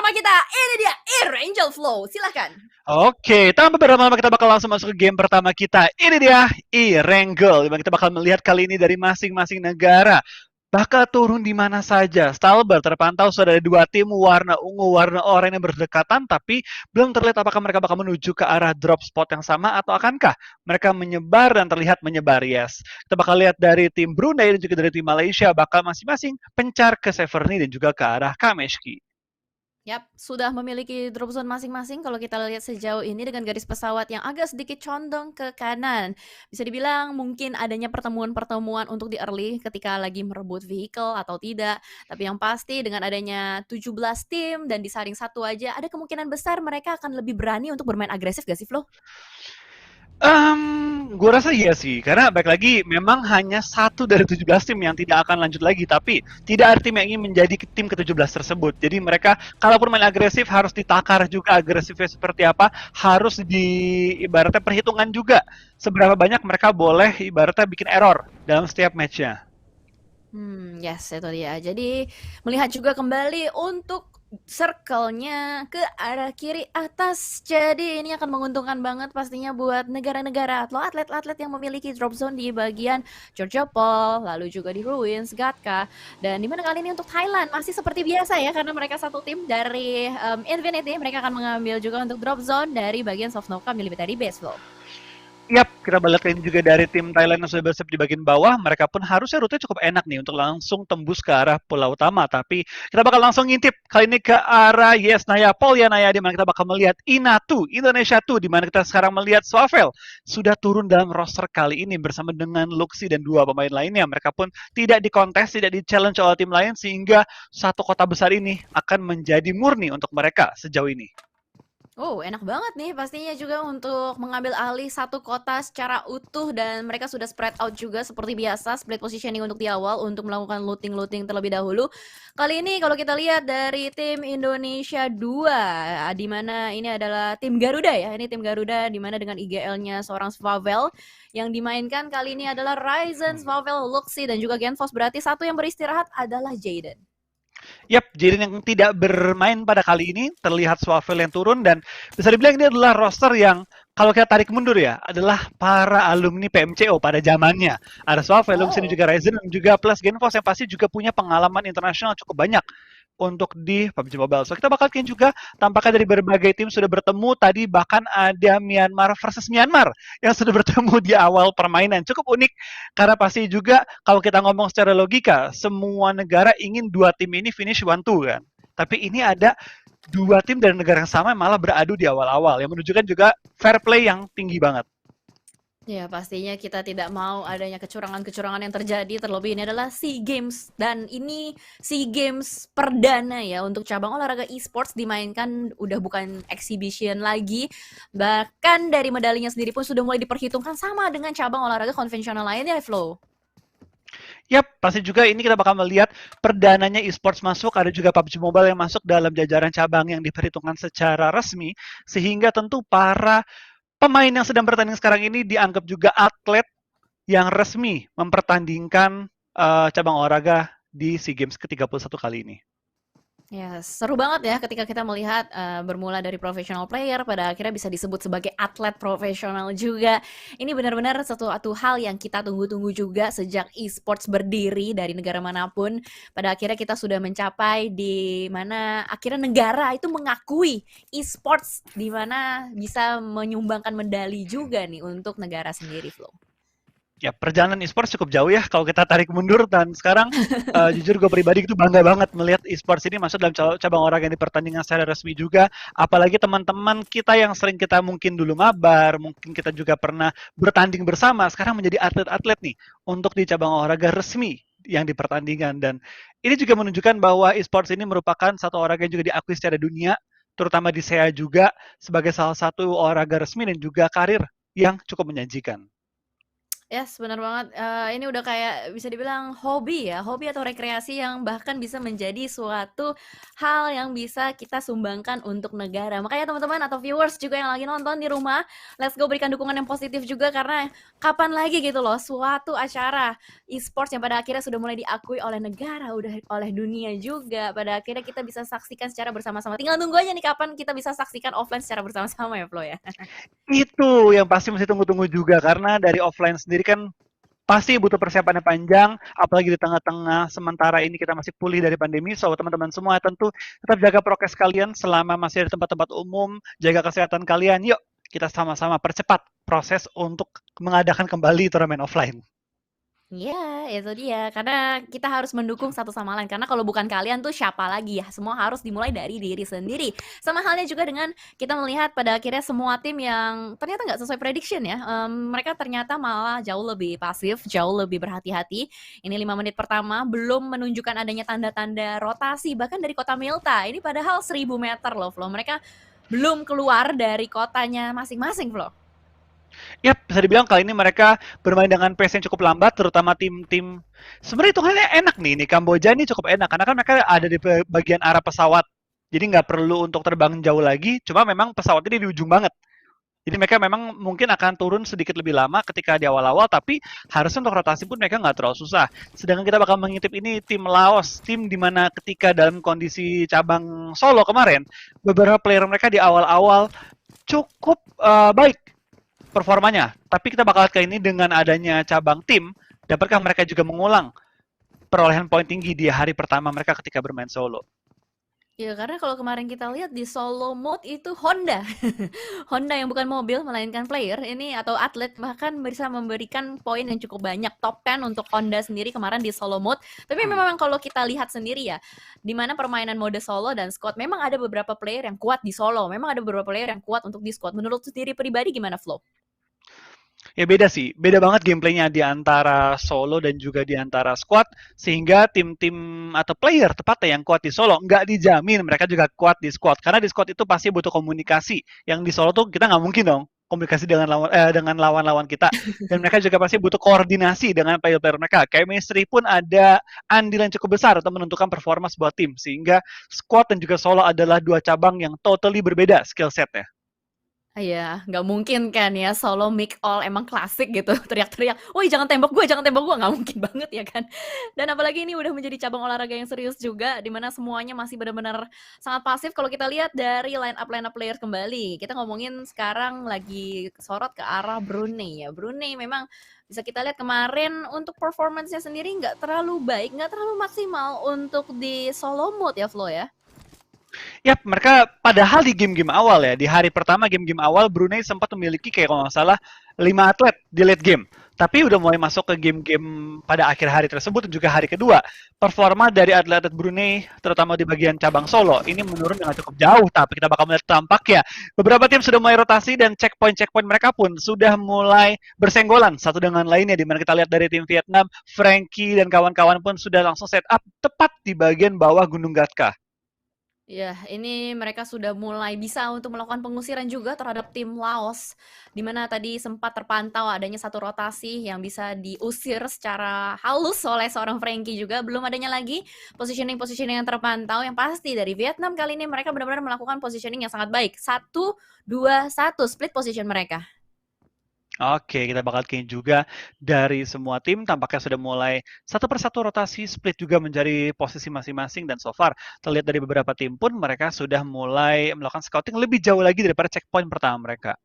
pertama kita, ini dia Angel Flow. Silakan. Oke, tanpa berlama-lama kita bakal langsung masuk ke game pertama kita. Ini dia E-Wrangle, dimana kita bakal melihat kali ini dari masing-masing negara bakal turun di mana saja. Stalber terpantau sudah ada dua tim warna ungu, warna oranye yang berdekatan, tapi belum terlihat apakah mereka bakal menuju ke arah drop spot yang sama atau akankah mereka menyebar dan terlihat menyebar. Yes, kita bakal lihat dari tim Brunei dan juga dari tim Malaysia bakal masing-masing pencar ke Severny dan juga ke arah Kameshki. Yap, sudah memiliki drop zone masing-masing kalau kita lihat sejauh ini dengan garis pesawat yang agak sedikit condong ke kanan. Bisa dibilang mungkin adanya pertemuan-pertemuan untuk di early ketika lagi merebut vehicle atau tidak. Tapi yang pasti dengan adanya 17 tim dan disaring satu aja, ada kemungkinan besar mereka akan lebih berani untuk bermain agresif gak sih, Flo? Gue rasa iya sih, karena baik lagi memang hanya satu dari 17 tim yang tidak akan lanjut lagi, tapi tidak ada tim yang ingin menjadi tim ke-17 tersebut. Jadi mereka kalaupun main agresif harus ditakar juga agresifnya seperti apa, harus di ibaratnya perhitungan juga seberapa banyak mereka boleh ibaratnya bikin error dalam setiap matchnya. Yes, itu dia. Jadi melihat juga kembali untuk circle-nya ke arah kiri atas. Jadi ini akan menguntungkan banget pastinya buat negara-negara atau atlet-atlet yang memiliki drop zone di bagian Georgiopol, lalu juga di Ruins, Gatka. Dan dimana kali ini untuk Thailand masih seperti biasa ya, karena mereka satu tim dari Infinity, mereka akan mengambil juga untuk drop zone dari bagian Sovnova Military Base loh. Yap, kita balik ini juga dari tim Thailand yang sudah bersiap di bagian bawah. Mereka pun harusnya rute cukup enak nih untuk langsung tembus ke arah pulau utama. Tapi kita bakal langsung ngintip kali ini ke arah Yesnaya Polyanaya, di mana kita bakal melihat Inatu, Indonesia 2, di mana kita sekarang melihat Swavel sudah turun dalam roster kali ini bersama dengan Luxi dan dua pemain lainnya. Mereka pun tidak dikontes, tidak di-challenge oleh tim lain, sehingga satu kota besar ini akan menjadi murni untuk mereka sejauh ini. Oh, enak banget nih pastinya juga untuk mengambil alih satu kota secara utuh dan mereka sudah spread out juga seperti biasa, split positioning untuk di awal untuk melakukan looting-looting terlebih dahulu. Kali ini kalau kita lihat dari tim Indonesia 2, di mana ini adalah tim Garuda ya. Ini tim Garuda di mana dengan IGL-nya seorang Swavel yang dimainkan kali ini adalah Ryzen, Swavel, Luxi dan juga Genfos. Berarti satu yang beristirahat adalah Jaden. Yap, Jiren yang tidak bermain pada kali ini, terlihat Swavel yang turun, dan bisa dibilang ini adalah roster yang kalau kita tarik mundur ya, adalah para alumni PMCO pada zamannya. Ada Swavel, Luxin, Oh. juga Ryzen, dan juga plus Genfos yang pasti juga punya pengalaman internasional cukup banyak untuk di PUBG Mobile. So kita bakal lihat juga tampaknya dari berbagai tim sudah bertemu, tadi bahkan ada Myanmar versus Myanmar yang sudah bertemu di awal permainan. Cukup unik karena pasti juga kalau kita ngomong secara logika, semua negara ingin dua tim ini finish 1-2 kan. Tapi ini ada dua tim dari negara yang sama yang malah beradu di awal-awal, yang menunjukkan juga fair play yang tinggi banget. Ya, pastinya kita tidak mau adanya kecurangan-kecurangan yang terjadi, terlebih ini adalah SEA Games dan ini SEA Games perdana ya untuk cabang olahraga e-sports dimainkan udah bukan exhibition lagi. Bahkan dari medalinya sendiri pun sudah mulai diperhitungkan sama dengan cabang olahraga konvensional lainnya, Flo. Yap, pasti juga ini kita bakal melihat perdananya esports masuk, ada juga PUBG Mobile yang masuk dalam jajaran cabang yang diperhitungkan secara resmi, sehingga tentu para pemain yang sedang bertanding sekarang ini dianggap juga atlet yang resmi mempertandingkan cabang olahraga di SEA Games ke-31 kali ini. Ya, seru banget ya ketika kita melihat bermula dari professional player pada akhirnya bisa disebut sebagai atlet profesional juga. Ini benar-benar sesuatu hal yang kita tunggu-tunggu juga sejak e-sports berdiri dari negara manapun. Pada akhirnya kita sudah mencapai di mana akhirnya negara itu mengakui e-sports di mana bisa menyumbangkan medali juga nih untuk negara sendiri, Flo. Ya, perjalanan esports cukup jauh ya kalau kita tarik mundur, dan sekarang jujur gue pribadi itu bangga banget melihat esports ini masuk dalam cabang olahraga yang dipertandingkan secara resmi juga, apalagi teman-teman kita yang sering kita mungkin dulu mabar, mungkin kita juga pernah bertanding bersama, sekarang menjadi atlet-atlet nih untuk di cabang olahraga resmi yang dipertandingkan. Dan ini juga menunjukkan bahwa esports ini merupakan satu olahraga yang juga diakui secara dunia, terutama di SEA juga sebagai salah satu olahraga resmi dan juga karir yang cukup menjanjikan. Yes, benar banget. Ini udah kayak bisa dibilang hobi ya, hobi atau rekreasi yang bahkan bisa menjadi suatu hal yang bisa kita sumbangkan untuk negara. Makanya teman-teman atau viewers juga yang lagi nonton di rumah, let's go berikan dukungan yang positif juga karena kapan lagi gitu loh suatu acara e-sports yang pada akhirnya sudah mulai diakui oleh negara, udah oleh dunia juga. Pada akhirnya kita bisa saksikan secara bersama-sama. Tinggal nunggu aja nih kapan kita bisa saksikan offline secara bersama-sama ya, Flo ya. Itu yang pasti mesti tunggu-tunggu juga karena dari offline sendiri kan pasti butuh persiapan yang panjang, apalagi di tengah-tengah sementara ini kita masih pulih dari pandemi. So teman-teman semua tentu tetap jaga prokes kalian selama masih di tempat-tempat umum, jaga kesehatan kalian. Yuk kita sama-sama percepat proses untuk mengadakan kembali turnamen offline. Iya, itu dia. Karena kita harus mendukung satu sama lain. Karena kalau bukan kalian tuh siapa lagi ya? Semua harus dimulai dari diri sendiri. Sama halnya juga dengan kita melihat pada akhirnya semua tim yang ternyata nggak sesuai prediction ya. Mereka ternyata malah jauh lebih pasif, jauh lebih berhati-hati. Ini 5 menit pertama belum menunjukkan adanya tanda-tanda rotasi bahkan dari kota Milta. Ini padahal 1000 meter loh, Flo. Mereka belum keluar dari kotanya masing-masing, Flo. Ya, bisa dibilang kali ini mereka bermain dengan pace yang cukup lambat, terutama tim-tim sebenarnya hitungannya enak nih. Nih Kamboja ini cukup enak karena kan mereka ada di bagian arah pesawat. Jadi nggak perlu untuk terbang jauh lagi, cuma memang pesawatnya di ujung banget. Jadi mereka memang mungkin akan turun sedikit lebih lama ketika di awal-awal, tapi harusnya untuk rotasi pun mereka nggak terlalu susah. Sedangkan kita bakal mengintip ini tim Laos, tim dimana ketika dalam kondisi cabang solo kemarin, beberapa player mereka di awal-awal cukup baik performanya. Tapi kita bakal lihat ini dengan adanya cabang tim, dapatkah mereka juga mengulang perolehan poin tinggi di hari pertama mereka ketika bermain solo? Ya, karena kalau kemarin kita lihat di solo mode itu Honda. Honda yang bukan mobil, melainkan player ini atau atlet bahkan bisa memberikan poin yang cukup banyak. Top 10 untuk Honda sendiri kemarin di solo mode. Tapi memang kalau kita lihat sendiri ya, di mana permainan mode solo dan squad, memang ada beberapa player yang kuat di solo. Memang ada beberapa player yang kuat untuk di squad. Menurut sendiri pribadi gimana, Flo? Ya beda sih, beda banget gameplaynya di antara solo dan juga di antara squad, sehingga tim-tim atau player tepatnya yang kuat di solo nggak dijamin mereka juga kuat di squad, karena di squad itu pasti butuh komunikasi, yang di solo tuh kita nggak mungkin dong komunikasi dengan lawan-lawan kita, dan mereka juga pasti butuh koordinasi dengan player-player mereka. Chemistry pun ada andil yang cukup besar untuk menentukan performa sebuah tim, sehingga squad dan juga solo adalah dua cabang yang totally berbeda skill setnya. Iya, nggak mungkin kan ya solo make all emang klasik gitu teriak-teriak, "Woi jangan tembak gue jangan tembak gue," nggak mungkin banget ya kan. Dan apalagi ini udah menjadi cabang olahraga yang serius juga, di mana semuanya masih benar-benar sangat pasif kalau kita lihat dari line up player kembali. Kita ngomongin sekarang lagi sorot ke arah Brunei ya. Brunei memang bisa kita lihat kemarin untuk performance-nya sendiri nggak terlalu baik, nggak terlalu maksimal untuk di solo mode ya, Flo ya? Yap, mereka padahal di game-game awal ya, di hari pertama game-game awal Brunei sempat memiliki kayak kalau nggak salah 5 atlet di late game. Tapi udah mulai masuk ke game-game pada akhir hari tersebut dan juga hari kedua. Performa dari atlet-atlet Brunei, terutama di bagian cabang solo, ini menurun dengan cukup jauh. Tapi kita bakal melihat tampak ya, beberapa tim sudah mulai rotasi dan checkpoint-checkpoint mereka pun sudah mulai bersenggolan satu dengan lainnya. Dimana kita lihat dari tim Vietnam, Frankie dan kawan-kawan pun sudah langsung set up tepat di bagian bawah Gunung Gatka. Ya, ini mereka sudah mulai bisa untuk melakukan pengusiran juga terhadap tim Laos, di mana tadi sempat terpantau adanya satu rotasi yang bisa diusir secara halus oleh seorang Frankie juga. Belum adanya lagi positioning-positioning yang terpantau, yang pasti dari Vietnam kali ini mereka benar-benar melakukan positioning yang sangat baik. 1, 2, 1, split position mereka. Oke, kita bakal lihat juga dari semua tim tampaknya sudah mulai satu persatu rotasi split juga menjadi posisi masing-masing dan so far terlihat dari beberapa tim pun mereka sudah mulai melakukan scouting lebih jauh lagi daripada checkpoint pertama mereka.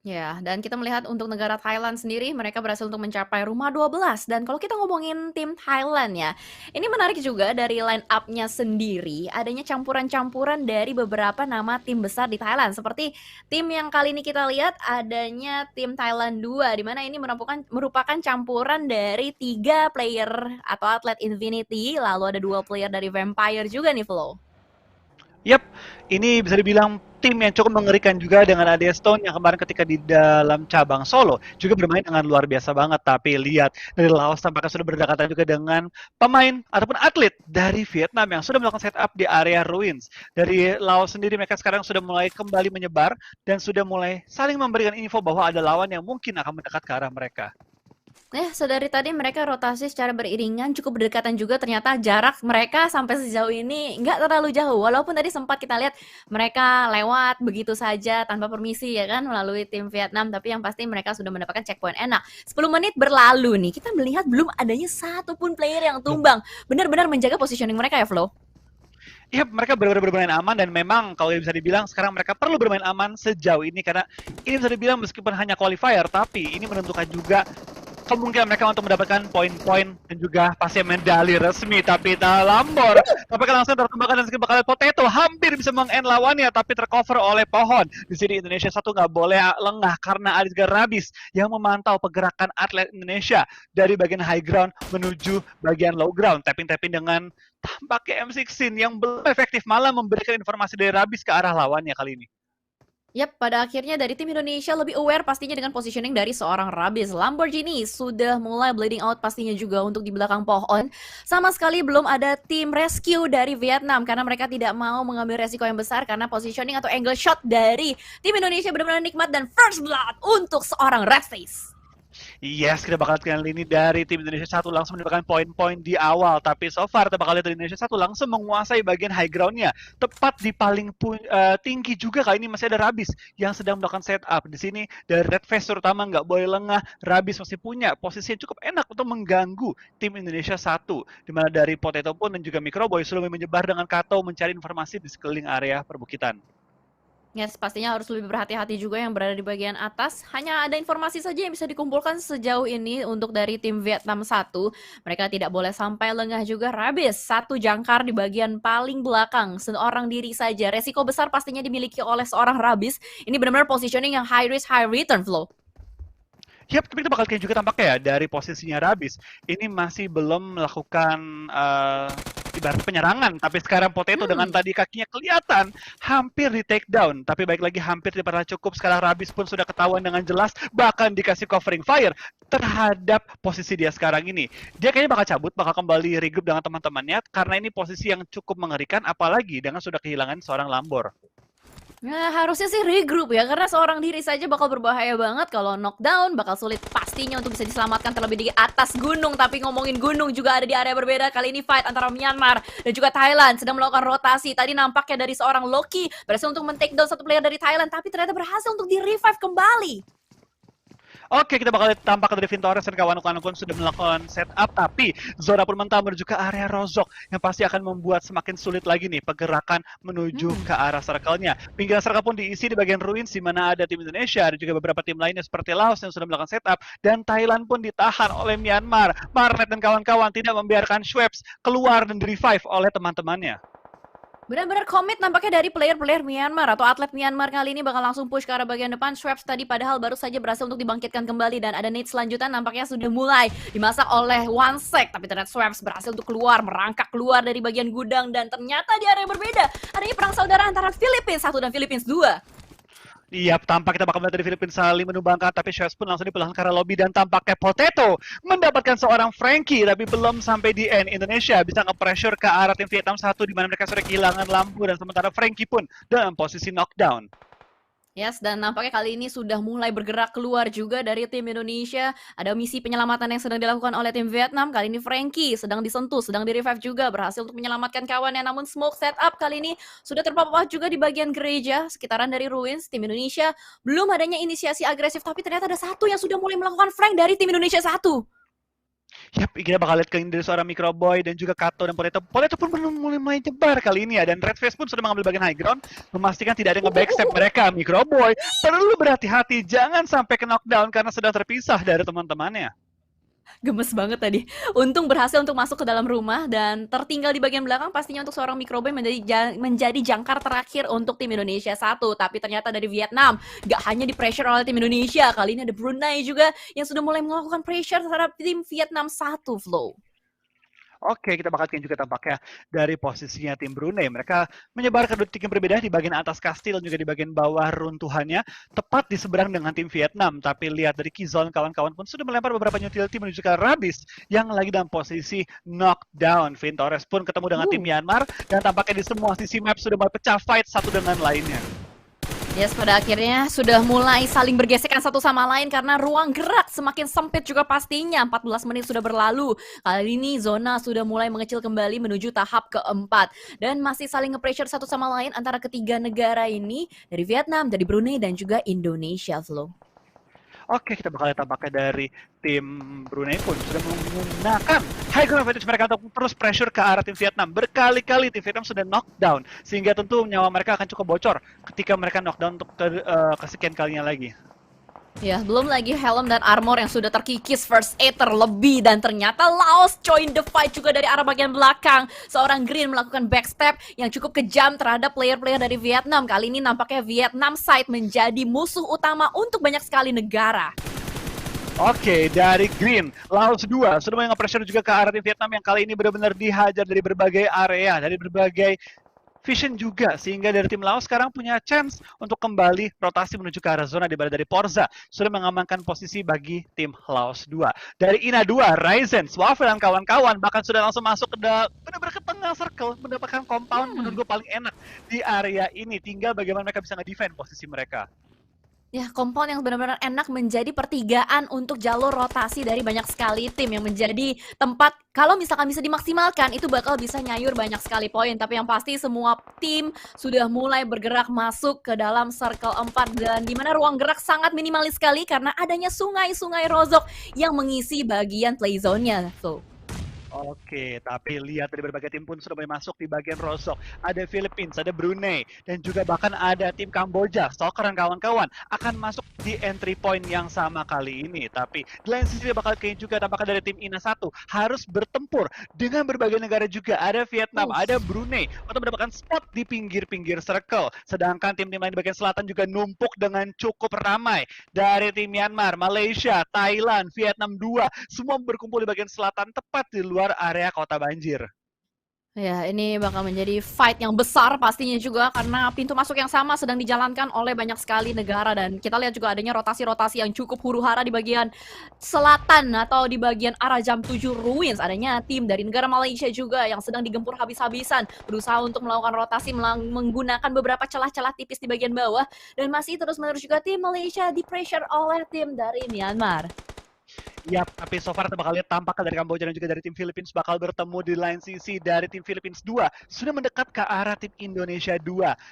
Ya, dan kita melihat untuk negara Thailand sendiri, mereka berhasil untuk mencapai rumah 12. Dan kalau kita ngomongin tim Thailand ya, ini menarik juga dari line up-nya sendiri, adanya campuran-campuran dari beberapa nama tim besar di Thailand. Seperti tim yang kali ini kita lihat adanya tim Thailand 2, di mana ini merupakan campuran dari 3 player atau atlet Infinity, lalu ada 2 player dari Vampire juga nih, Flo. Yap, ini bisa dibilang tim yang cukup mengerikan juga dengan AD Stone yang kemarin ketika di dalam cabang solo juga bermain dengan luar biasa banget. Tapi lihat dari Laos tampaknya sudah berdekatan juga dengan pemain ataupun atlet dari Vietnam yang sudah melakukan setup di area ruins. Dari Laos sendiri mereka sekarang sudah mulai kembali menyebar dan sudah mulai saling memberikan info bahwa ada lawan yang mungkin akan mendekat ke arah mereka. Dari tadi mereka rotasi secara beriringan, cukup berdekatan juga. Ternyata jarak mereka sampai sejauh ini nggak terlalu jauh. Walaupun tadi sempat kita lihat mereka lewat begitu saja tanpa permisi ya kan melalui tim Vietnam. Tapi yang pasti mereka sudah mendapatkan checkpoint enak. 10 menit berlalu nih, kita melihat belum adanya satupun player yang Belum. tumbang. Benar-benar menjaga positioning mereka ya, Flo. Iya, mereka benar-benar bermain aman dan memang kalau bisa dibilang sekarang mereka perlu bermain aman sejauh ini karena ini bisa dibilang meskipun hanya qualifier tapi ini menentukan juga kemungkinan mereka untuk mendapatkan poin-poin dan juga pasti medali resmi. Tapi Lambor tampaknya langsung tertembakkan dan skill bakal Potato hampir bisa meng-end lawannya tapi tercover oleh pohon. Di sini Indonesia satu nggak boleh lengah karena ada juga Rabis yang memantau pergerakan atlet Indonesia dari bagian high ground menuju bagian low ground. Tapping-tapping dengan tampaknya M16 yang belum efektif malah memberikan informasi dari Rabis ke arah lawannya kali ini. Yap, pada akhirnya dari tim Indonesia lebih aware pastinya dengan positioning dari seorang Rabis. Lamborghini sudah mulai bleeding out pastinya juga untuk di belakang pohon. Sama sekali belum ada tim rescue dari Vietnam karena mereka tidak mau mengambil resiko yang besar karena positioning atau angle shot dari tim Indonesia benar-benar nikmat dan first blood untuk seorang Red Face. Yes, kita bakal lihat ini dari tim Indonesia satu langsung mendapatkan poin-poin di awal. Tapi so far kita bakal lihat dari Indonesia satu langsung menguasai bagian high ground-nya. Tepat di paling tinggi juga kali ini masih ada Rabis yang sedang melakukan setup. Di sini dari Red Face terutama nggak boleh lengah. Rabis masih punya posisi yang cukup enak untuk mengganggu tim Indonesia satu. Dimana dari Potato pun dan juga Microboy sudah menyebar dengan Kato mencari informasi di sekeliling area perbukitan. Yes, pastinya harus lebih berhati-hati juga yang berada di bagian atas. Hanya ada informasi saja yang bisa dikumpulkan sejauh ini untuk dari tim Vietnam 1. Mereka tidak boleh sampai lengah juga. Rabis, satu jangkar di bagian paling belakang. Seorang diri saja. Resiko besar pastinya dimiliki oleh seorang Rabis. Ini benar-benar positioning yang high risk, high return, Flow. Yap, tapi kita bakal lihat juga tampaknya ya dari posisinya Rabis ini masih belum melakukan ibarat penyerangan, tapi sekarang Potato dengan tadi kakinya kelihatan hampir di take down, tapi baik lagi hampir tidak pernah cukup. Sekarang Rabis pun sudah ketahuan dengan jelas, bahkan dikasih covering fire terhadap posisi dia sekarang ini. Dia kayaknya bakal cabut, bakal kembali regroup dengan teman-temannya karena ini posisi yang cukup mengerikan, apalagi dengan sudah kehilangan seorang Lambor. Nah, harusnya sih regroup ya, karena seorang diri saja bakal berbahaya banget. Kalau knockdown, bakal sulit pastinya untuk bisa diselamatkan terlebih di atas gunung. Tapi ngomongin gunung juga ada di area berbeda. Kali ini fight antara Myanmar dan juga Thailand sedang melakukan rotasi. Tadi nampaknya dari seorang Loki berhasil untuk men-take down satu player dari Thailand, tapi ternyata berhasil untuk di-revive kembali. Oke, kita bakal lihat tampak dari Vintores dan kawan-kawan pun sudah melakukan setup, tapi Zora pun mental menuju ke area Rozok yang pasti akan membuat semakin sulit lagi nih pergerakan menuju ke arah circle-nya. Pinggiran circle pun diisi di bagian ruins di mana ada tim Indonesia, ada juga beberapa tim lainnya seperti Laos yang sudah melakukan setup, dan Thailand pun ditahan oleh Myanmar. Marnet dan kawan-kawan tidak membiarkan Schweppes keluar dan di-revive oleh teman-temannya. Benar-benar komit nampaknya dari player-player Myanmar atau atlet Myanmar kali ini bakal langsung push ke arah bagian depan. Schweppes tadi padahal baru saja berhasil untuk dibangkitkan kembali dan ada nade selanjutnya nampaknya sudah mulai dimasak oleh OneSec, tapi ternyata Schweppes berhasil untuk keluar, merangkak keluar dari bagian gudang dan ternyata di area yang berbeda adanya perang saudara antara Philippines 1 dan Philippines 2. Iya, tampak kita bakal melihat dari Filipina saling menumbangkan, tapi Schweppes pun langsung dipulangkan ke arah lobby dan tampaknya Potato mendapatkan seorang Frankie, tapi belum sampai di end. Indonesia bisa nge-pressure ke arah tim Vietnam 1 di mana mereka sudah kehilangan lampu dan sementara Frankie pun dalam posisi knockdown. Yes, dan nampaknya kali ini sudah mulai bergerak keluar juga dari tim Indonesia. Ada misi penyelamatan yang sedang dilakukan oleh tim Vietnam. Kali ini Frankie sedang disentuh, sedang di-revive juga. Berhasil untuk menyelamatkan kawannya. Namun smoke setup kali ini sudah terpapar juga di bagian gereja. Sekitaran dari ruins. Tim Indonesia belum adanya inisiasi agresif. Tapi ternyata ada satu yang sudah mulai melakukan flank dari tim Indonesia 1. Yap, kita bakal lihat ke dari seorang Microboy dan juga Kato dan Potato. Potato pun belum mulai nyebar kali ini ya, dan Red Face pun sudah mengambil bagian high ground, memastikan tidak ada nge-backstep mereka. Microboy perlu berhati-hati, jangan sampai ke knockdown karena sudah terpisah dari teman-temannya. Gemes banget tadi. Untung berhasil untuk masuk ke dalam rumah dan tertinggal di bagian belakang pastinya untuk seorang Microboy menjadi jangkar terakhir untuk tim Indonesia 1. Tapi ternyata dari Vietnam gak hanya di pressure oleh tim Indonesia, kali ini ada Brunei juga yang sudah mulai melakukan pressure terhadap tim Vietnam 1, Flow. Oke, kita bakal lihat juga tampaknya dari posisinya tim Brunei. Mereka menyebar ke titik yang berbeda di bagian atas kastil dan juga di bagian bawah runtuhannya, tepat di seberang dengan tim Vietnam. Tapi lihat dari Kizon, kawan-kawan pun sudah melempar beberapa utility menuju ke Rabis yang lagi dalam posisi knockdown. Vintores pun ketemu dengan tim Myanmar dan tampaknya di semua sisi map sudah mulai pecah fight satu dengan lainnya. Yes, pada akhirnya sudah mulai saling bergesekan satu sama lain karena ruang gerak semakin sempit juga pastinya. 14 menit sudah berlalu. Kali ini Zona sudah mulai mengecil kembali menuju tahap keempat. Dan masih saling nge-pressure satu sama lain antara ketiga negara ini. Dari Vietnam, dari Brunei, dan juga Indonesia, Flo. Oke, kita bakal lihat tampaknya dari tim Brunei pun sudah menggunakan high ground advantage mereka untuk terus pressure ke arah tim Vietnam. Berkali-kali tim Vietnam sudah knockdown, sehingga tentu nyawa mereka akan cukup bocor ketika mereka knockdown untuk kesekian kalinya lagi. Ya, belum lagi helm dan armor yang sudah terkikis, first aid terlebih, dan ternyata Laos join the fight juga dari arah bagian belakang. Seorang Green melakukan backstep yang cukup kejam terhadap player-player dari Vietnam. Kali ini nampaknya Vietnam side menjadi musuh utama untuk banyak sekali negara. Oke, dari Green, Laos 2 sudah mulai nge-pressure juga ke arah tim Vietnam yang kali ini benar-benar dihajar dari berbagai area, dari berbagai vision juga, sehingga dari tim Laos sekarang punya chance untuk kembali rotasi menuju ke arah zona, di mana dari Porza sudah mengamankan posisi bagi tim Laos 2. Dari Ina 2, Ryzen, Swaffle dan kawan-kawan bahkan sudah langsung masuk ke benar-benar ke tengah circle, mendapatkan compound menurut gue paling enak di area ini. Tinggal bagaimana mereka bisa nge-defend posisi mereka. Ya, kompon yang benar-benar enak menjadi pertigaan untuk jalur rotasi dari banyak sekali tim yang menjadi tempat kalau misalkan bisa dimaksimalkan itu bakal bisa nyayur banyak sekali poin. Tapi yang pasti semua tim sudah mulai bergerak masuk ke dalam circle 4 dan di mana ruang gerak sangat minimalis sekali karena adanya sungai-sungai rozok yang mengisi bagian play zone-nya. So. Oke, tapi lihat dari berbagai tim pun sudah mulai masuk di bagian rosok. Ada Philippines, ada Brunei, dan juga bahkan ada tim Kamboja, Soccer dan kawan-kawan akan masuk di entry point yang sama kali ini. Tapi di lain sisi bakal kayaknya juga tampaknya dari tim INA 1 harus bertempur dengan berbagai negara juga. Ada Vietnam, ada Brunei untuk mendapatkan spot di pinggir-pinggir circle. Sedangkan tim-tim lain di bagian selatan juga numpuk dengan cukup ramai. Dari tim Myanmar, Malaysia, Thailand, Vietnam 2, semua berkumpul di bagian selatan tepat di luar area kota banjir. Ya, ini bakal menjadi fight yang besar pastinya juga karena pintu masuk yang sama sedang dijalankan oleh banyak sekali negara dan kita lihat juga adanya rotasi-rotasi yang cukup huru-hara di bagian selatan atau di bagian arah jam 7 Ruins. Adanya tim dari negara Malaysia juga yang sedang digempur habis-habisan berusaha untuk melakukan rotasi menggunakan beberapa celah-celah tipis di bagian bawah dan masih terus-menerus juga tim Malaysia di pressure oleh tim dari Myanmar. Yap, tapi so far kita bakal lihat tampaknya dari Kamboja dan juga dari tim Philippines bakal bertemu di line sisi dari tim Philippines 2 sudah mendekat ke arah tim Indonesia 2.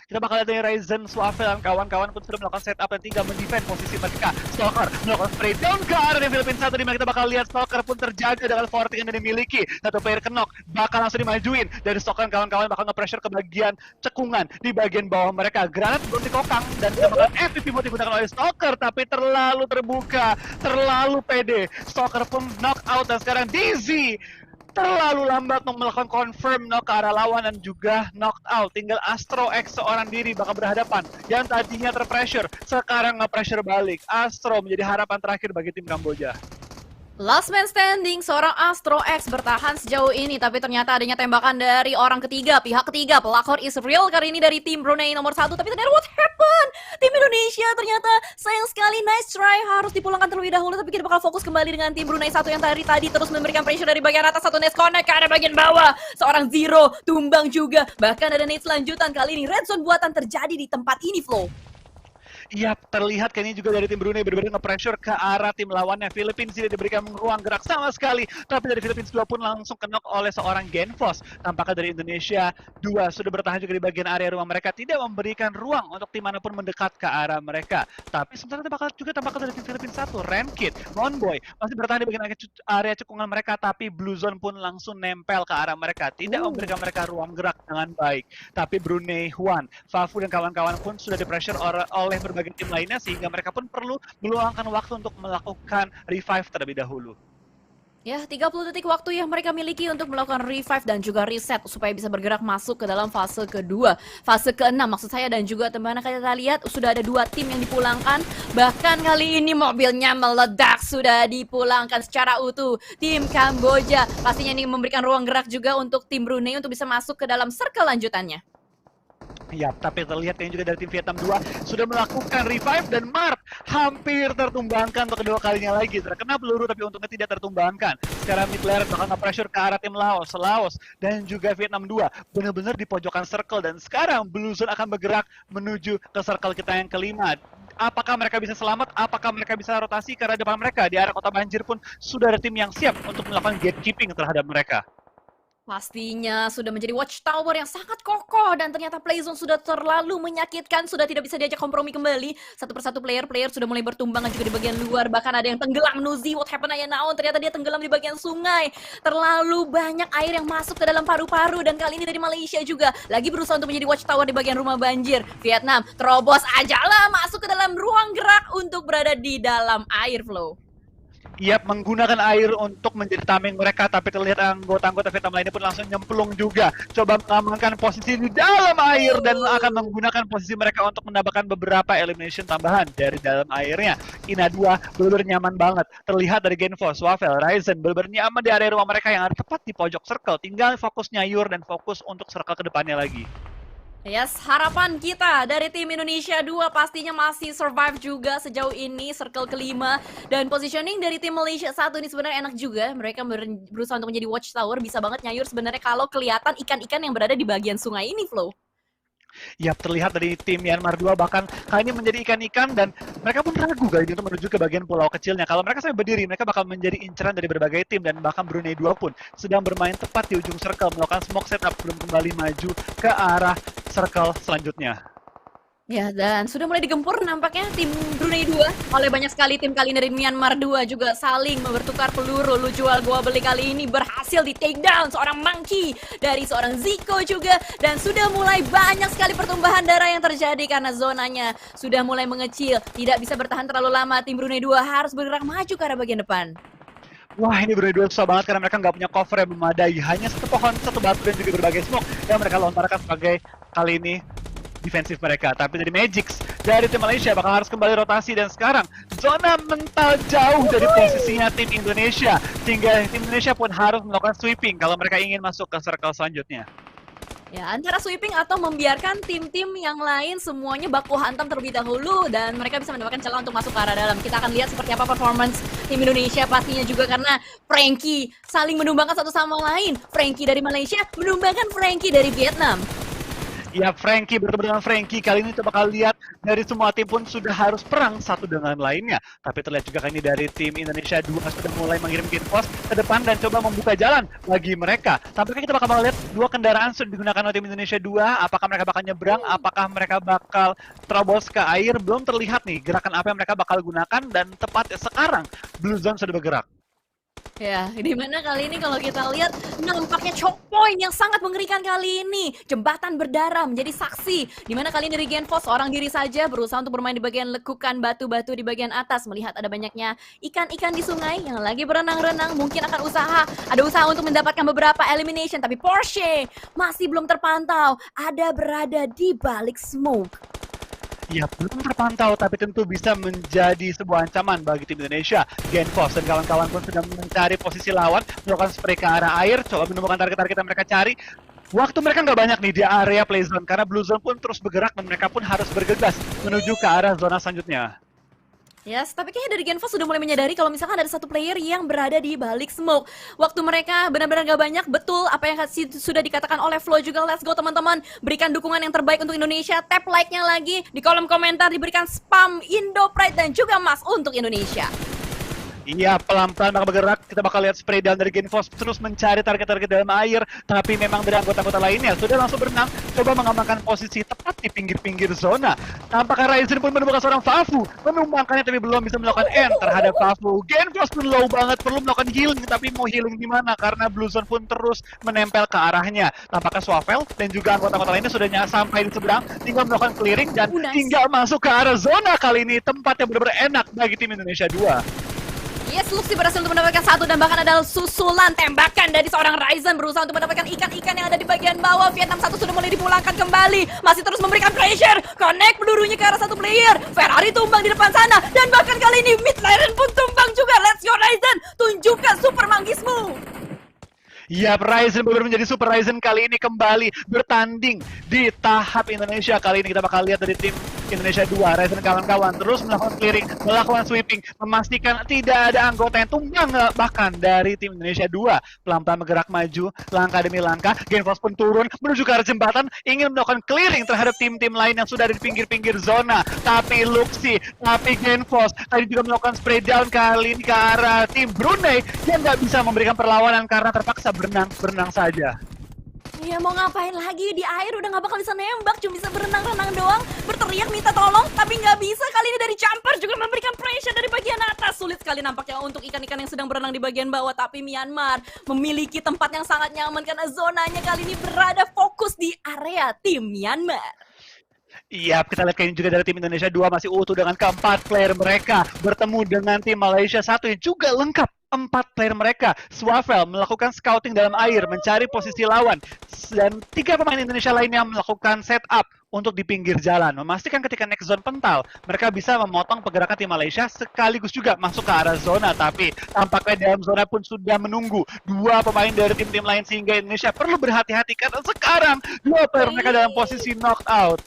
Kita bakal lihat dari Ryzen, Swaffle dan kawan-kawan pun sudah melakukan setup dan tinggal mendefend posisi mereka. Stalker melakukan spray down ke arah tim Philippines 1 dimana kita bakal lihat Stalker pun terjaga dengan forting yang dimiliki. Satu player knock bakal langsung dimajuin dari Stalker dan kawan-kawan bakal nge-pressure ke bagian cekungan di bagian bawah mereka. Granat belum dikokang dan kita bakal FPV mode digunakan oleh Stalker tapi terlalu terbuka, terlalu pede. Stalker pun knock out dan sekarang Dizzy terlalu lambat untuk melakukan confirm knock ke arah lawan dan juga knock out. Tinggal Astro X seorang diri bakal berhadapan yang tadinya terpressure sekarang nge-pressure balik. Astro menjadi harapan terakhir bagi tim Kamboja. Last man standing, seorang Astro X bertahan sejauh ini, tapi ternyata adanya tembakan dari orang ketiga, pihak ketiga, pelakor is real kali ini dari tim Brunei nomor 1, tapi ternyata what happened? Tim Indonesia ternyata sayang sekali, nice try, harus dipulangkan terlebih dahulu, tapi kita bakal fokus kembali dengan tim Brunei 1 yang tadi terus memberikan pressure dari bagian atas, satu nest connect ke arah bagian bawah, seorang Zero, tumbang juga, bahkan ada nade selanjutan kali ini, red zone buatan terjadi di tempat ini, Flo. Iya, terlihat kayaknya juga dari tim Brunei benar-benar nge-pressure ke arah tim lawannya. Philippines tidak diberikan ruang gerak sama sekali, tapi dari Philippines 2 pun langsung kenok oleh seorang Genfos. Tampaknya dari Indonesia 2 sudah bertahan juga di bagian area rumah mereka, tidak memberikan ruang untuk tim manapun mendekat ke arah mereka. Tapi sementara tampaknya dari tim Philippines 1, Rankid, Monboy masih bertahan di bagian area cekungan mereka, tapi Blue Zone pun langsung nempel ke arah mereka, tidak memberikan mereka ruang gerak dengan baik. Tapi Brunei, Huan, Fafu dan kawan-kawan pun sudah di-pressure oleh berbagai tim lainnya sehingga mereka pun perlu meluangkan waktu untuk melakukan revive terlebih dahulu. Ya, 30 detik waktu yang mereka miliki untuk melakukan revive dan juga reset supaya bisa bergerak masuk ke dalam fase kedua, fase ke-6 maksud saya, dan juga teman-teman kita lihat sudah ada 2 tim yang dipulangkan. Bahkan kali ini mobilnya meledak, sudah dipulangkan secara utuh. Tim Kamboja pastinya ini memberikan ruang gerak juga untuk tim Brunei untuk bisa masuk ke dalam circle lanjutannya. Ya, tapi terlihat kayaknya juga dari tim Vietnam 2 sudah melakukan revive dan Mark hampir tertumbangkan untuk kedua kalinya lagi. Terkena peluru tapi untungnya tidak tertumbangkan. Sekarang mid laner bakal nge-pressure ke arah tim Laos dan juga Vietnam 2 benar-benar di pojokan circle, dan sekarang Blue Zone akan bergerak menuju ke circle kita yang kelima. Apakah mereka bisa selamat? Apakah mereka bisa rotasi ke arah depan mereka? Di arah kota banjir pun sudah ada tim yang siap untuk melakukan gatekeeping terhadap mereka. Pastinya sudah menjadi watchtower yang sangat kokoh, dan ternyata Playzone sudah terlalu menyakitkan, sudah tidak bisa diajak kompromi kembali. Satu persatu player sudah mulai bertumbangan juga di bagian luar, bahkan ada yang tenggelam. Nuzi, what happened ya now? Ternyata dia tenggelam di bagian sungai. Terlalu banyak air yang masuk ke dalam paru-paru, dan kali ini dari Malaysia juga lagi berusaha untuk menjadi watchtower di bagian rumah banjir. Vietnam terobos aja lah masuk ke dalam ruang gerak untuk berada di dalam air, Flow. Yap, menggunakan air untuk menjadi tameng mereka, tapi terlihat anggota-anggota Vietnam lainnya pun langsung nyemplung juga. Coba mengamankan posisi di dalam air dan akan menggunakan posisi mereka untuk mendapatkan beberapa elimination tambahan dari dalam airnya. Ina 2 benar-benar nyaman banget. Terlihat dari Genfos, Waffle, Ryzen benar-benar nyaman di area rumah mereka yang ada tepat di pojok circle. Tinggal fokus nyayur dan fokus untuk circle ke depannya lagi. Yes, harapan kita dari tim Indonesia 2 pastinya masih survive juga sejauh ini, circle kelima. Dan positioning dari tim Malaysia 1 ini sebenarnya enak juga. Mereka berusaha untuk menjadi watchtower, bisa banget nyayur sebenarnya kalau kelihatan ikan-ikan yang berada di bagian sungai ini, Flow. Ya, terlihat dari tim Myanmar 2 bahkan kali ini menjadi ikan-ikan, dan mereka pun ragu kali ini untuk menuju ke bagian pulau kecilnya. Kalau mereka sampai berdiri, mereka bakal menjadi inceran dari berbagai tim, dan bahkan Brunei 2 pun sedang bermain tepat di ujung circle, melakukan smoke setup belum kembali maju ke arah circle selanjutnya. Ya, dan sudah mulai digempur nampaknya tim Brunei 2 oleh banyak sekali tim kali ini dari Myanmar 2 juga saling bertukar peluru. Lu jual gua beli kali ini berhasil di take down seorang Monkey dari seorang Zico juga, dan sudah mulai banyak sekali pertumbuhan darah yang terjadi karena zonanya sudah mulai mengecil. Tidak bisa bertahan terlalu lama, tim Brunei 2 harus bergerak maju ke arah bagian depan. Wah, ini Brunei 2 susah banget karena mereka nggak punya cover yang memadai. Hanya satu pohon, satu batu, dan juga berbagai smoke yang mereka lontarkan sebagai kali ini defensif mereka. Tapi dari Magix dari tim Malaysia bakal harus kembali rotasi, dan sekarang zona mental jauh dari posisinya tim Indonesia, sehingga tim Indonesia pun harus melakukan sweeping kalau mereka ingin masuk ke circle selanjutnya. Ya, antara sweeping atau membiarkan tim-tim yang lain semuanya baku hantam terlebih dahulu, dan mereka bisa mendapatkan celah untuk masuk ke arah dalam. Kita akan lihat seperti apa performance tim Indonesia pastinya juga, karena Frankie saling menumbangkan satu sama lain. Frankie dari Malaysia menumbangkan Frankie dari Vietnam. Ya, Frankie bertemu dengan Frankie. Kali ini kita bakal lihat dari semua tim pun sudah harus perang satu dengan lainnya. Tapi terlihat juga kali ini dari tim Indonesia 2 sudah mulai mengirim Genfos ke depan dan coba membuka jalan bagi mereka. Tampaknya kita bakal lihat dua kendaraan sudah digunakan oleh tim Indonesia 2. Apakah mereka bakal nyebrang? Apakah mereka bakal terobos ke air? Belum terlihat nih gerakan apa yang mereka bakal gunakan, dan tepat sekarang Blue Zone sudah bergerak. Ya, dimana kali ini kalau kita lihat nampaknya choke point yang sangat mengerikan kali ini. Jembatan berdarah menjadi saksi. Dimana kali ini dari Genfos seorang diri saja berusaha untuk bermain di bagian lekukan batu-batu di bagian atas. Melihat ada banyaknya ikan-ikan di sungai yang lagi berenang-renang. Mungkin akan ada usaha untuk mendapatkan beberapa elimination. Tapi Porsche masih belum terpantau. Ada berada di balik smoke. Ya, belum terpantau, tapi tentu bisa menjadi sebuah ancaman bagi tim Indonesia. Genfos dan kawan-kawan pun sedang mencari posisi lawan, melakukan spray ke arah air, coba menemukan target-target yang mereka cari. Waktu mereka nggak banyak nih di area play zone, karena Blue Zone pun terus bergerak dan mereka pun harus bergegas menuju ke arah zona selanjutnya. Yes, tapi kayaknya dari Genfos sudah mulai menyadari kalau misalkan ada satu player yang berada di balik smoke. Waktu mereka benar-benar gak banyak, betul apa yang sudah dikatakan oleh Flo juga. Let's go teman-teman, berikan dukungan yang terbaik untuk Indonesia. Tap like-nya lagi, di kolom komentar diberikan spam Indo Pride dan juga emas untuk Indonesia. Iya, pelan-pelan bakal bergerak. Kita bakal lihat spray down dari Genfos terus mencari target-target dalam air. Tapi memang dari anggota-anggota lainnya sudah langsung berenang, coba mengamankan posisi tepat di pinggir-pinggir zona. Tampaknya Ryzen pun menemukan seorang Fafu, menumbangkannya tapi belum bisa melakukan end terhadap Fafu. Genfos pun low banget, perlu melakukan healing, tapi mau healing di mana? Karena Blue Zone pun terus menempel ke arahnya. Tampaknya Swavel dan juga anggota-anggota lainnya sudah sampai di seberang, tinggal melakukan clearing dan tinggal masuk ke arah zona kali ini. Tempat yang benar-benar enak bagi tim Indonesia 2. Yes, Luxy berhasil untuk mendapatkan satu, dan bahkan ada susulan tembakan dari seorang Ryzen berusaha untuk mendapatkan ikan-ikan yang ada di bagian bawah. Vietnam 1 sudah mulai dipulangkan kembali, masih terus memberikan pressure, connect pelurunya ke arah satu player. Ferrari tumbang di depan sana, dan bahkan kali ini mid lane pun tumbang juga. Let's go Ryzen, tunjukkan super manggismu. Ya, Ryzen benar menjadi Super Ryzen kali ini kembali bertanding di tahap Indonesia. Kali ini kita bakal lihat dari tim Indonesia 2, Ryzen kawan-kawan terus melakukan clearing, melakukan sweeping, memastikan tidak ada anggota yang tumbang bahkan dari tim Indonesia 2. Pelan-pelan bergerak maju, langkah demi langkah, Genfos pun turun menuju ke arah jembatan, ingin melakukan clearing terhadap tim-tim lain yang sudah ada di pinggir-pinggir zona. Tapi Luxi, tapi Genfos tadi juga melakukan spray down kali ini ke arah tim Brunei yang nggak bisa memberikan perlawanan karena terpaksa berenang saja. Iya, mau ngapain lagi di air, udah nggak bakal bisa nembak, cuma bisa berenang-renang doang, berteriak minta tolong, tapi nggak bisa. Kali ini dari jumper juga memberikan pressure dari bagian atas. Sulit sekali nampaknya untuk ikan-ikan yang sedang berenang di bagian bawah, tapi Myanmar memiliki tempat yang sangat nyaman karena zonanya kali ini berada fokus di area tim Myanmar. Iya, kita lihat kayaknya juga dari tim Indonesia 2 masih utuh dengan keempat player mereka bertemu dengan tim Malaysia 1 yang juga lengkap. 4 player mereka, Swavel melakukan scouting dalam air, mencari posisi lawan, dan 3 pemain Indonesia lainnya melakukan setup untuk di pinggir jalan, memastikan ketika next zone pental, mereka bisa memotong pergerakan tim Malaysia sekaligus juga masuk ke arah zona. Tapi tampaknya dalam zona pun sudah menunggu 2 pemain dari tim-tim lain sehingga Indonesia perlu berhati-hati karena sekarang 2 player mereka dalam posisi knocked out.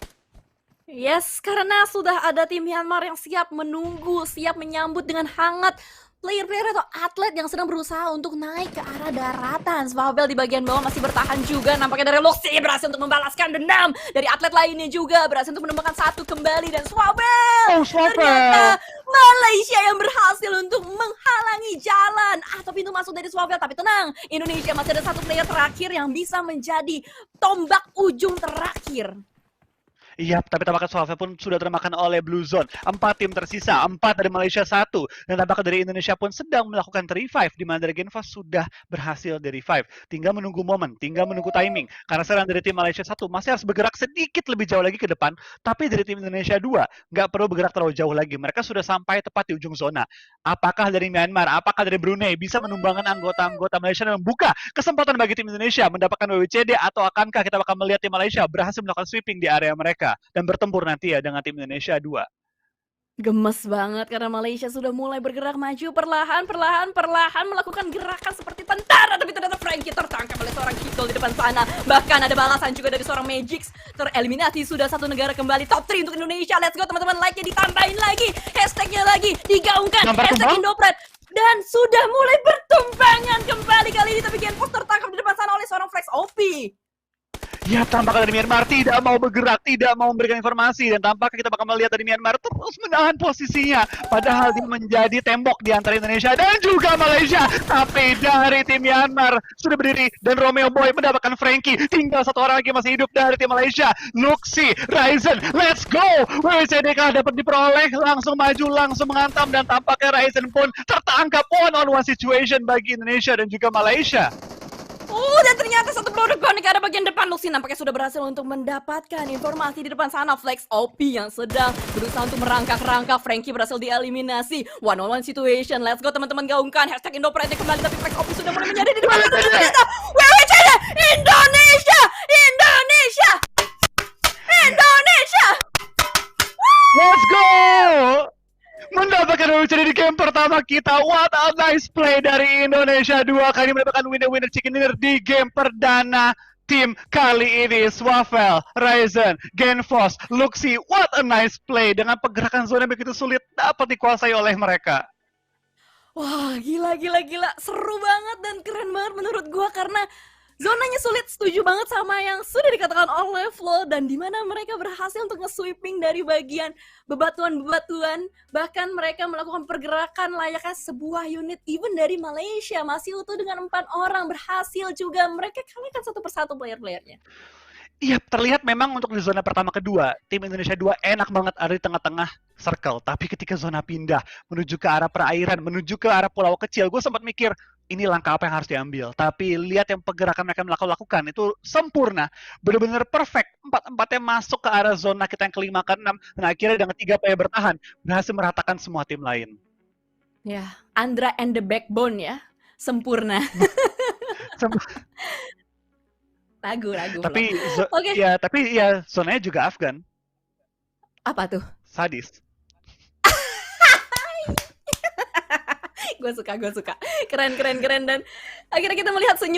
Yes, karena sudah ada tim Myanmar yang siap menunggu, siap menyambut dengan hangat player-player atau atlet yang sedang berusaha untuk naik ke arah daratan. Swavel di bagian bawah masih bertahan juga. Nampaknya dari Luxi berhasil untuk membalaskan dendam. Dari atlet lainnya juga berhasil untuk menemukan satu kembali. Dan Swavel ternyata Malaysia yang berhasil untuk menghalangi jalan atau pintu masuk dari Swavel. Tapi tenang, Indonesia masih ada satu player terakhir yang bisa menjadi tombak ujung terakhir. Iya, tapi tampaknya Swavel pun sudah termakan oleh Blue Zone. 4 tim tersisa, 4 dari Malaysia 1. Dan tampaknya dari Indonesia pun sedang melakukan revive, di mana dari Genfos sudah berhasil di-revive. Tinggal menunggu momen, tinggal menunggu timing. Karena sekarang dari tim Malaysia 1 masih harus bergerak sedikit lebih jauh lagi ke depan. Tapi dari tim Indonesia 2, nggak perlu bergerak terlalu jauh lagi. Mereka sudah sampai tepat di ujung zona. Apakah dari Myanmar, apakah dari Brunei bisa menumbangkan anggota-anggota Malaysia dan membuka kesempatan bagi tim Indonesia mendapatkan WWCD, atau akankah kita bakal melihat tim Malaysia berhasil melakukan sweeping di area mereka dan bertempur nanti ya dengan tim Indonesia 2. Gemes banget karena Malaysia sudah mulai bergerak maju perlahan melakukan gerakan seperti tentara, tapi ternyata Frankie tertangkap oleh seorang Kidul di depan sana. Bahkan ada balasan juga dari seorang Magix, tereliminasi. Sudah satu negara kembali top 3 untuk Indonesia. Let's go teman-teman, like-nya ditambahin lagi, hashtag-nya lagi digaungkan, hashtag Indopret. Dan sudah mulai bertumbangan kembali kali ini, tapi Genfos tertangkap di depan sana oleh seorang Flex OP. Ya, tampaknya dari Myanmar tidak mau bergerak, tidak mau memberikan informasi, dan tampaknya kita bakal melihat dari Myanmar terus menahan posisinya, padahal dia menjadi tembok di antara Indonesia dan juga Malaysia. Tapi dari tim Myanmar sudah berdiri dan Romeo Boy mendapatkan Frankie. Tinggal satu orang lagi masih hidup dari tim Malaysia, Luxi, Ryzen. Let's go! WCDK dapat diperoleh, langsung maju, langsung menghantam, dan tampaknya Ryzen pun tertangkap one-on-one situation bagi Indonesia dan juga Malaysia. Dan ternyata satu produk konek ada bagian depan. Luxi nampaknya sudah berhasil untuk mendapatkan informasi di depan sana. Flex OP yang sedang berusaha untuk merangkak-rangkak. Frankie berhasil dieliminasi. One-on-one situation. Let's go teman-teman, gaungkan hashtag Indopretnya kembali. Tapi Flex OP sudah mulai menjadi di depan. Ternyata WWCD Indonesia! Indonesia! Indonesia! Let's go! Mendapatkan WWCD di game pertama kita. What a nice play dari Indonesia 2. Kali ini mendapatkan winner chicken dinner di game perdana tim kali ini. Swavel, Ryzen, Genfos, Luxi. What a nice play. Dengan pergerakan zona begitu sulit dapat dikuasai oleh mereka. Wah, gila. Seru banget dan keren banget menurut gua karena zonanya sulit. Setuju banget sama yang sudah dikatakan oleh Flo, dan dimana mereka berhasil untuk nge-sweeping dari bagian bebatuan-bebatuan. Bahkan mereka melakukan pergerakan layaknya sebuah unit. Even dari Malaysia masih utuh dengan 4 orang, berhasil juga mereka kalahkan satu persatu player-playernya. Iya, terlihat memang untuk di zona pertama kedua, tim Indonesia 2 enak banget ada di tengah-tengah circle. Tapi ketika zona pindah menuju ke arah perairan, menuju ke arah pulau kecil, gue sempat mikir, ini langkah apa yang harus diambil. Tapi lihat yang pergerakan mereka lakukan, itu sempurna. Benar-benar perfect. Empat-empatnya masuk ke arah zona kita yang kelima, ke-6. Dan akhirnya dengan 3 player bertahan, berhasil meratakan semua tim lain. Ya, Andra and the Backbone ya. Sempurna. Lagu. Tapi Okay. tapi ya zonanya juga Afgan. Apa tuh? Sadis. Gue suka. Keren. Dan akhirnya kita melihat senyum